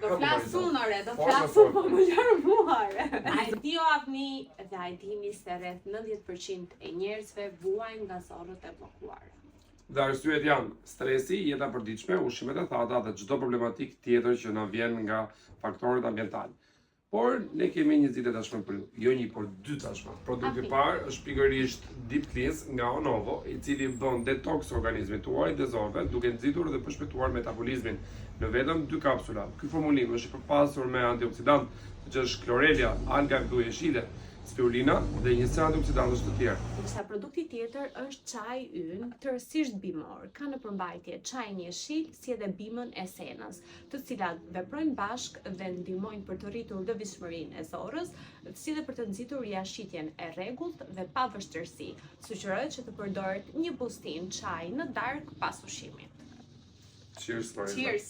Do flasun ore, do flasun, po më lërë muare. A e di o Avni dhe a e dini se rreth 90% e njerëzve vuajnë nga zorët e bllokuara. Dhe arsyet janë stresi, jeta e përditshme, ushqimet e thata dhe çdo problematik tjetër që na vjen nga faktorët ambiental. Por ne kemi një zgjidhje tashmë për ju, jo një, por dy tashmë. Produkti i parë është pikërisht Deep Cleanse nga Onovo, i cili bën detoks organizmit tuaj dhe zorëve, duke nxitur dhe përshpejtuar metabolizmin në vetëm 2 kapsula. Ky formulim është i përpasur me antioksidant, që është klorelia, alga blu jeshile, spirulina dhe një sër antioksidantësh të tjerë. Ndërsa produkti tjetër është çaji ynë, tërësisht bimor. Ka në përmbajtje çajin jeshil si edhe bimën e senës, të cilat veprojnë bashkë dhe ndihmojnë për të rritur lëvizshmërinë e zorrës, si dhe për të nxitur jashtëqitjen e rregullt dhe pa vështirësi. Sugjerohet që të përdoret një bustin çaj në darkë pas ushqimit. Cheers, Marisa. Cheers.